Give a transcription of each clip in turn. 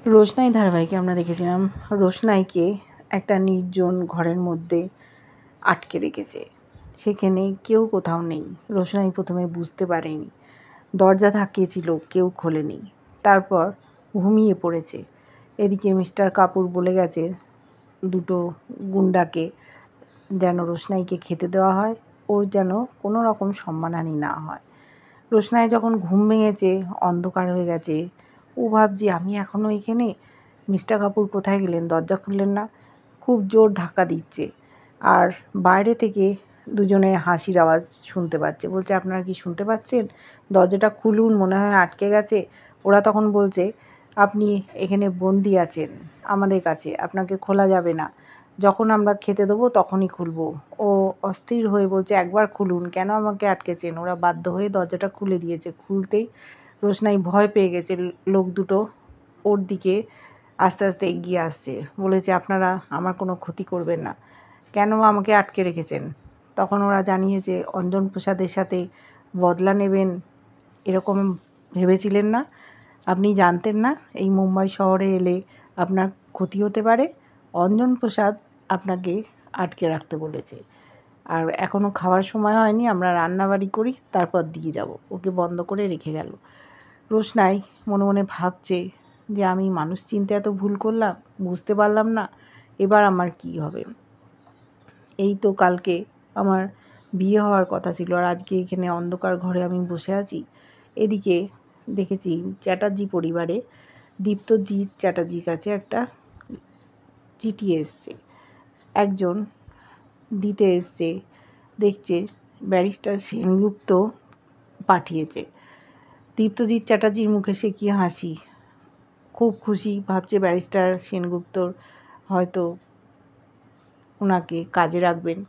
রোশনাই ধারাবাহিকে আমরা দেখেছিলাম রোশনাইকে একটা নির্জন ঘরের মধ্যে আটকে রেখেছে। সেখানে কেউ কোথাও নেই। রোশনাই প্রথমে বুঝতে পারেনি, দরজা ধাক্কিয়েছিল, কেউ খোলেনি। তারপর ঘুমিয়ে পড়েছে। এদিকে মিস্টার কাপুর বলে গেছে দুটো গুন্ডাকে যেন রোশনাইকে খেতে দেওয়া হয়, ওর যেন কোনো রকম সম্মানহানি না হয়। রোশনাই যখন ঘুম ভেঙেছে, অন্ধকার হয়ে গেছে, ও ভাবছি আমি এখনও এখানে, মিস্টার কাপুর কোথায় গেলেন, দরজা খুললেন না। খুব জোর ধাক্কা দিচ্ছে, আর বাইরে থেকে দুজনের হাসির আওয়াজ শুনতে পাচ্ছে। বলছে আপনারা কি শুনতে পাচ্ছেন? দরজাটা খুলুন, মনে হয় আটকে গেছে। ওরা তখন বলছে আপনি এখানে বন্দি আছেন আমাদের কাছে, আপনাকে খোলা যাবে না, যখন আমরা খেতে দেবো তখনই খুলবো। ও অস্থির হয়ে বলছে একবার খুলুন, কেন আমাকে আটকেছেন? ওরা বাধ্য হয়ে দরজাটা খুলে দিয়েছে। খুলতেই রোশনাই ভয় পেয়ে গেছে। লোক দুটো ওর দিকে আস্তে আস্তে এগিয়ে আসছে। বলেছে আপনারা আমার কোনো ক্ষতি করবেন না, কেন আমাকে আটকে রেখেছেন? তখন ওরা জানিয়েছে অঞ্জন প্রসাদের সাথে বদলা নেবেন, এরকম ভেবেছিলেন না? আপনি জানতেন না এই মুম্বাই শহরে এলে আপনার ক্ষতি হতে পারে? অঞ্জন প্রসাদ আপনাকে আটকে রাখতে বলেছে। আর এখনও খাওয়ার সময় হয়নি, আমরা রান্নাবাড়ি করি, তারপর দিয়ে যাব। ওকে বন্ধ করে রেখে গেল। রোশনাই মনে মনে ভাবছে যে আমি মানুষ চিনতে এত ভুল করলাম, বুঝতে পারলাম না, এবার আমার কি হবে? এই তো কালকে আমার বিয়ে হওয়ার কথা ছিল, আর আজকে এখানে অন্ধকার ঘরে আমি বসে আছি। এদিকে দেখেছি চ্যাটার্জি পরিবারে দীপ্তজিৎ চ্যাটার্জির কাছে একটা চিঠি এসছে। একজন দিতে এসছে, দেখছে ব্যারিস্টার সেনগুপ্ত পাঠিয়েছে। দীপ্তজিৎ চ্যাটার্জির মুখে সে কি হাসি, খুব খুশি, ভাবছে ব্যারিস্টার সেনগুপ্তর হয়তো ওনাকে কাজে রাখবেন।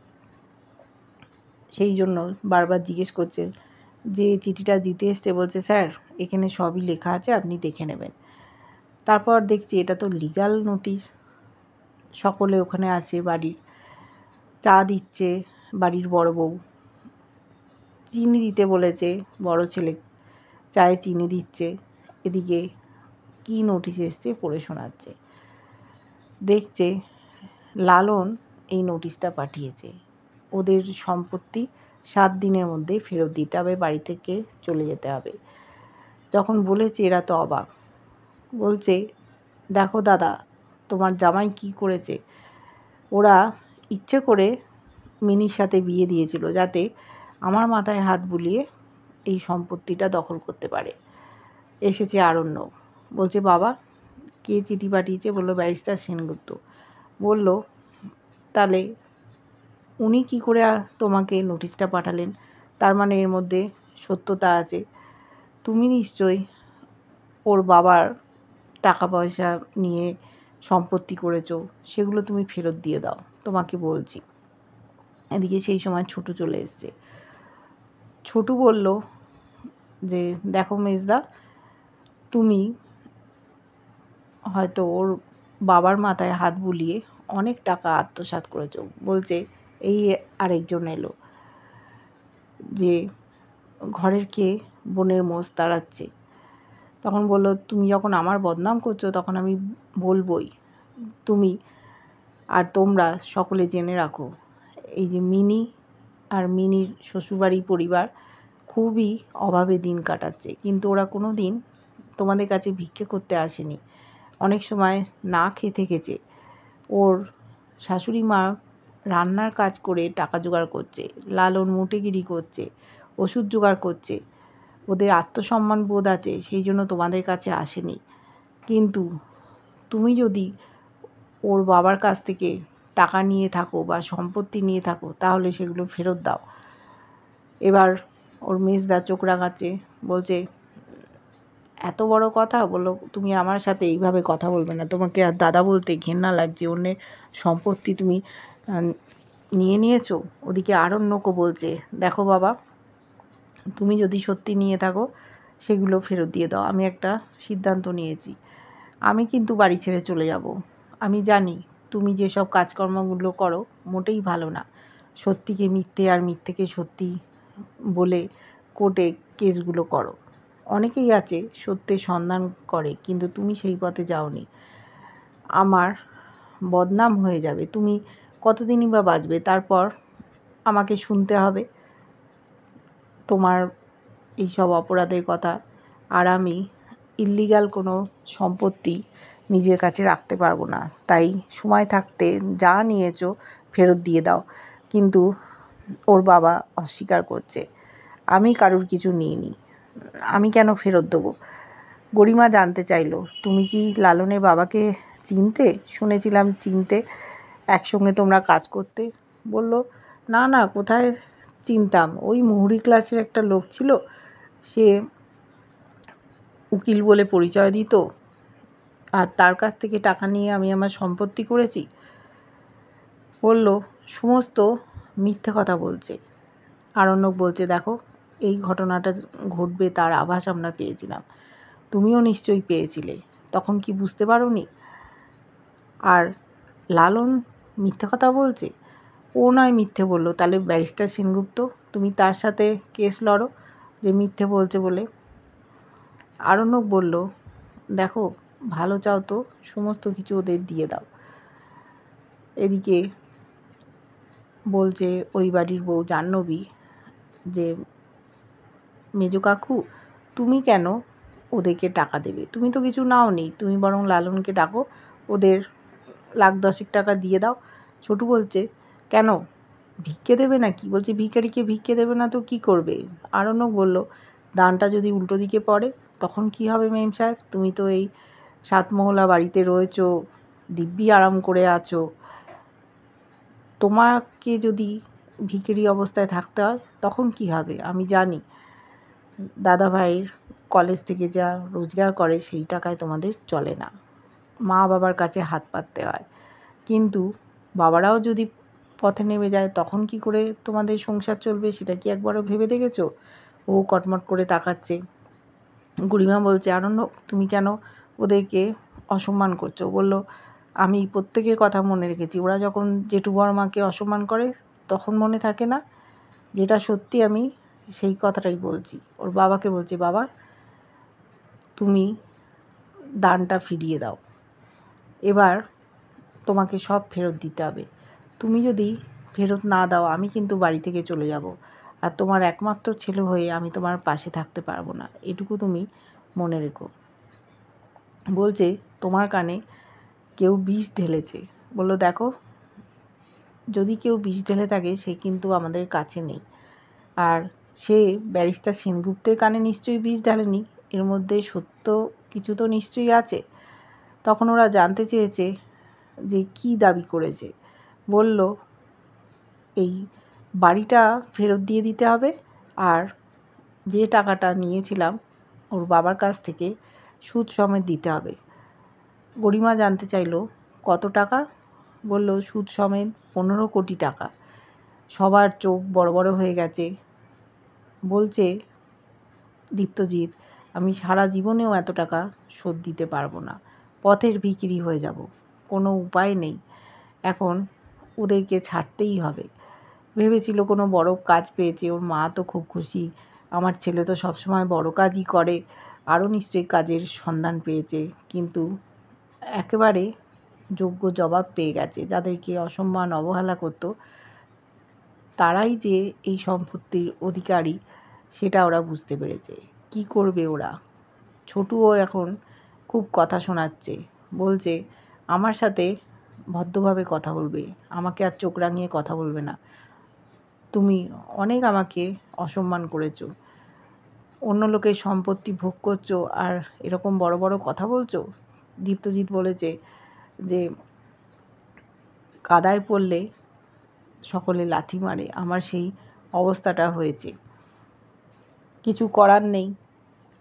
সেই জন্য বারবার জিজ্ঞেস করছেন যে চিঠিটা দিতে এসছে। বলছে স্যার এখানে সবই লেখা আছে, আপনি দেখে নেবেন। তারপর দেখছি এটা তো লিগ্যাল নোটিশ। সকলে ওখানে আছে, বাড়ির চা দিচ্ছে বাড়ির বড় বউ, চিনি দিতে বলেছে বড় ছেলে, চায়ে চিনি দিচ্ছে। এদিকে কি নোটিশ এসছে পড়ে শোনাচ্ছে। দেখছে লালন এই নোটিশটা পাঠিয়েছে, ওদের সম্পত্তি 7 দিনের মধ্যে ফেরত দিতে হবে, বাড়ি থেকে চলে যেতে হবে। যখন বলেছে এরা তো অবাক। বলছে দেখো দাদা, তোমার জামাই কি করেছে, ওরা ইচ্ছে করে মিনির সাথে বিয়ে দিয়েছিল যাতে আমার মাথায় হাত বুলিয়ে এই সম্পত্তিটা দখল করতে পারে। এসেছে আরণ্যক, বলছে বাবা কে চিঠি পাঠিয়েছে? বললো ব্যারিস্টার সেনগুপ্ত। বলল তাহলে উনি কি করে তোমাকে নোটিশটা পাঠালেন? তার মানে এর মধ্যে সত্যতা আছে। তুমি নিশ্চয়ই ওর বাবার টাকা পয়সা নিয়ে সম্পত্তি করেছো, সেগুলো তুমি ফেরত দিয়ে দাও, তোমাকে বলছি। এদিকে সেই সময় ছোটু চলে এসছে। ছোটু বলল যে দেখো মেজদা, তুমি হয়তো ওর বাবার মাথায় হাত বুলিয়ে অনেক টাকা আত্মসাৎ করেছো। বলছে এই আরেকজন এলো, যে ঘরের কে বোনের মোষ তাড়াচ্ছে। তখন বলল তুমি যখন আমার বদনাম করছো তখন আমি বলবই। তুমি আর তোমরা সকলে জেনে রাখো, এই যে মিনি আর মিনির শ্বশুরবাড়ি পরিবার খুবই অভাবে দিন কাটাচ্ছে, কিন্তু ওরা কোনো দিন তোমাদের কাছে ভিক্ষে করতে আসেনি। অনেক সময় না খেয়ে থেকেছে। ওর শাশুড়ি মা রান্নার কাজ করে টাকা জোগাড় করছে, লালন মুটেগিরি করছে, ওষুধ জোগাড় করছে, ওদের আত্মসম্মান বোধ আছে, সেই জন্য তোমাদের কাছে আসেনি। কিন্তু তুমি যদি ওর বাবার কাছ থেকে টাকা নিয়ে থাকো বা সম্পত্তি নিয়ে থাকো তাহলে সেগুলো ফেরত দাও। এবার ওর মেজদা চোখ রাঙাচ্ছে, বলছে এত বড় কথা? বললো তুমি আমার সাথে এইভাবে কথা বলবে না, তোমাকে আর দাদা বলতে ঘেন্না লাগছে, অন্যের সম্পত্তি তুমি নিয়ে নিয়েছো। ওদিকে আরণ্যকও বলছে দেখো বাবা, তুমি যদি সত্যি নিয়ে থাকো সেগুলো ফেরত দিয়ে দাও। আমি একটা সিদ্ধান্ত নিয়েছি, আমি কিন্তু বাড়ি ছেড়ে চলে যাব। আমি জানি তুমি যেসব কাজকর্মগুলো করো মোটেই ভালো না, সত্যিকে মিথ্যে আর মিথ্যেকে সত্যি বলে কোর্টে কেসগুলো করো, অনেকেই আছে সত্যের সন্ধান করে, কিন্তু তুমি সেই পথে যাওনি। আমার বদনাম হয়ে যাবে, তুমি কতদিনই বা বাঁচবে, তারপর আমাকে শুনতে হবে তোমার এইসব অপরাধের কথা। আর আমি ইল্লিগাল কোনো সম্পত্তি নিজের কাছে রাখতে পারবো না, তাই সময় থাকতে যা নিয়েছো ফেরত দিয়ে দাও। কিন্তু ওর বাবা অস্বীকার করছে, আমি কারোর কিছু নিইনি, আমি কেন ফেরত দেবো। গরিমা জানতে চাইলো, তুমি কি লালনের বাবাকে চিনতে? শুনেছিলাম চিনতে, একসঙ্গে তোমরা কাজ করতে। বলল, না না, কোথায় চিনতাম, ওই মুহুরী ক্লাসের একটা লোক ছিল, সে উকিল বলে পরিচয় দিত, আর তার কাছ থেকে টাকা নিয়ে আমি আমার সম্পত্তি করেছি। বলল, সমস্ত মিথ্যে কথা বলছে। আরণ্যক বলছে, দেখো, এই ঘটনাটা ঘটবে তার আভাস আমরা পেয়েছিলাম, তুমিও নিশ্চয়ই পেয়েছিলে, তখন কি বুঝতে পারোনি? আর লালন মিথ্যে কথা বলছে? ও নয় মিথ্যে বললো, তাহলে ব্যারিস্টার সেনগুপ্ত, তুমি তার সাথে কেস লড়ো যে মিথ্যে বলছে বলে। আরণ্যক বলল, দেখো, ভালো চাও তো সমস্ত কিছু ওদের দিয়ে দাও। এদিকে বলছে ওই বাড়ির বউ জাহ্নবী যে, মেজো কাকু, তুমি কেন ওদেরকে টাকা দেবে, তুমি তো কিছু নাওনি, তুমি বরং লালনকে ডাকো, ওদের 1,10,000 টাকা দিয়ে দাও। ছোটু বলছে, কেন, ভিক্ষে দেবে না কি? বলছে, ভিখারিকে ভিক্ষে দেবে না তো কি করবে? আরণ্যক বলল, দানটা যদি উল্টো দিকে পড়ে তখন কি হবে মেম সাহেব? তুমি তো এই 7 মহলা বাড়িতে রয়েছো, দিব্যি আরাম করে আছো, তোমাকে যদি ভিখারি অবস্থায় থাকতে হয় তখন কি হবে আমি জানি। দাদাভাইয়ের কলেজ থেকে যা রোজগার করে সেই টাকায় তোমাদের চলে না, মা বাবার কাছে হাত পাততে হয়। কিন্তু বাবারাও যদি পথে নেমে যায় তখন কি করে তোমাদের সংসার চলবে, সেটা কি একবারও ভেবে দেখেছো? ও কটমট করে তাকাচ্ছে। গুড়িমা বলছে, আরণ্যক, তুমি কেন ওদেরকে অসম্মান করছো? বলল, আমি প্রত্যেকের কথা মনে রেখেছি, ওরা যখন জেঠু বড়মাকে অসম্মান করে তখন মনে থাকে না? যেটা সত্যি আমি সেই কথাটাই বলছি। ওর বাবাকে বলছে, বাবা, তুমি দানটা ফিরিয়ে দাও, এবার তোমাকে সব ফেরত দিতে হবে, তুমি যদি ফেরত না দাও আমি কিন্তু বাড়ি থেকে চলে যাব, আর তোমার একমাত্র ছেলে হয়ে আমি তোমার পাশে থাকতে পারবো না, এটুকু তুমি মনে রেখো। বলছে, তোমার কানে কেউ বিষ ঢেলেছে। বলল, দেখো, যদি কেউ বিষ ঢেলে থাকে সে কিন্তু আমাদের কাছে নেই, আর সে ব্যারিস্টার সেনগুপ্তের কানে নিশ্চয়ই বিষ ঢালেনি, এর মধ্যে সত্য কিছু তো নিশ্চয়ই আছে। তখন ওরা জানতে চেয়েছে যে কি দাবি করেছে। বলল, এই বাড়িটা ফেরত দিয়ে দিতে হবে, আর যে টাকাটা নিয়েছিলাম ওর বাবার কাছ থেকে সুদ সমেত দিতে হবে। গরিমা জানতে চাইল, কত টাকা? বলল, সুদ সমেত 15 কোটি টাকা। সবার চোখ বড় বড় হয়ে গেছে। বলছে দীপ্তজিৎ, আমি সারা জীবনেও এত টাকা শোধ দিতে পারবো না, পথের ভিখিরি হয়ে যাব, কোনো উপায় নেই, এখন ওদেরকে ছাড়তেই হবে। ভেবেছিল কোনো বড় কাজ পেয়েছে, ওর মা তো খুব খুশি, আমার ছেলে তো সবসময় বড় কাজই করে, আরও নিশ্চয়ই কাজের সন্ধান পেয়েছে, কিন্তু একেবারে যোগ্য জবাব পেয়ে গেছে। যাদেরকে অসম্মান অবহেলা করতো তারাই যে এই সম্পত্তির অধিকারী সেটা ওরা বুঝতে পেরেছে। কি করবে ওরা? ছোটুও এখন খুব কথা শোনাচ্ছে, বলছে, আমার সাথে ভদ্রভাবে কথা বলবে, আমাকে আর চোখ রাঙিয়ে কথা বলবে না, তুমি অনেক আমাকে অসম্মান করেছো, অন্য লোকের সম্পত্তি ভোগ করছো আর এরকম বড় বড় কথা বলছো। দীপ্তজিৎ বলেছে যে, কাদায় পড়লে সকলে লাথি মারে, আমার সেই অবস্থাটা হয়েছে, কিছু করার নেই,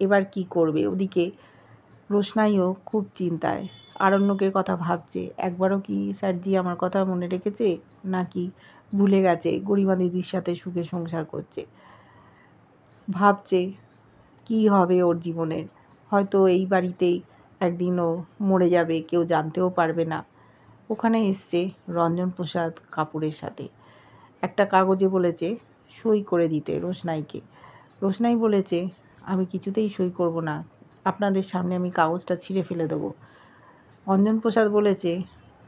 এবার কি করবে? ওদিকে রোশনাইও খুব চিন্তায়, আরণ্যকের কথা ভাবছে, একবারও কি স্যারজি আমার কথা মনে রেখেছে, নাকি ভুলে গেছে গরিমা দিদির সাথে সুখে সংসার করছে। ভাবছে কি হবে ওর জীবনের, হয়তো এই বাড়িতেই একদিন ও মরে যাবে, কেউ জানতেও পারবে না। ওখানে এসছে রঞ্জন প্রসাদ কাপুরের সাথে, একটা কাগজে বলেছে সই করে দিতে রোশনাইকে। রোশনাই বলেছে, আমি কিছুতেই সই করব না, আপনাদের সামনে আমি কাগজটা ছিঁড়ে ফেলে দেবো। অঞ্জন প্রসাদ বলেছে,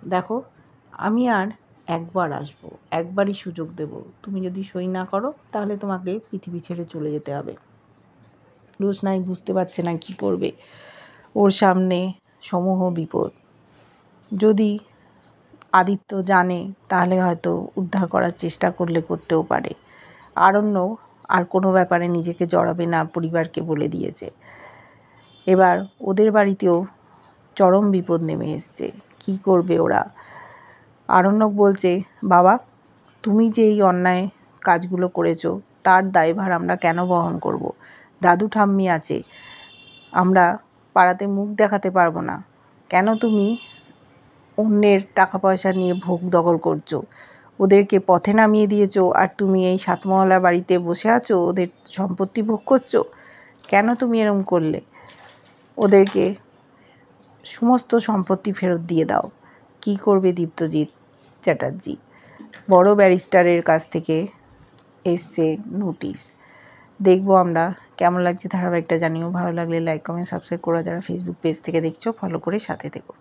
দেখো আমি আর একবার আসবো, একবারই সুযোগ দেব, তুমি যদি সই না করো তাহলে তোমাকে পৃথিবী ছেড়ে চলে যেতে হবে। রোশনাই বুঝতে পারছে না কি করবে, ওর সামনে সমূহ বিপদ। যদি আদিত্য জানে তাহলে হয়তো উদ্ধার করার চেষ্টা করলে করতেও পারে। আরণ্য আর কোনো ব্যাপারে নিজেকে জড়াবে না, পরিবারকে বলে দিয়েছে। এবার ওদের বাড়িতেও চরম বিপদ নেমে এসছে, কী করবে ওরা। আরণ্যক বলছে, বাবা তুমি যে এই অন্যায় কাজগুলো করেছো তার দায়ভার আমরা কেন বহন করব? দাদু ঠাম্মি আছে, আমরা পাড়াতে মুখ দেখাতে পারবো না। কেন তুমি অন্যের টাকা পয়সা নিয়ে ভোগ দখল করছো? ওদেরকে পথে নামিয়ে দিয়েছো আর তুমি এই সাতমহলা বাড়িতে বসে আছো ওদের সম্পত্তি ভোগ করছো? কেন তুমি এরম করলে? ওদেরকে সমস্ত সম্পত্তি ফেরত দিয়ে দাও। কি করবে দীপ্তজিৎ চ্যাটার্জি? বড় ব্যারিস্টারের কাছ থেকে এসছে নোটিশ। দেখবো আমরা। কেমন লাগছে ধারাবাহিকটা জানিও। ভালো লাগলে লাইক কমেন্ট সাবস্ক্রাইব করো। যারা ফেসবুক পেজ থেকে দেখছো ফলো করে সাথে থেকো।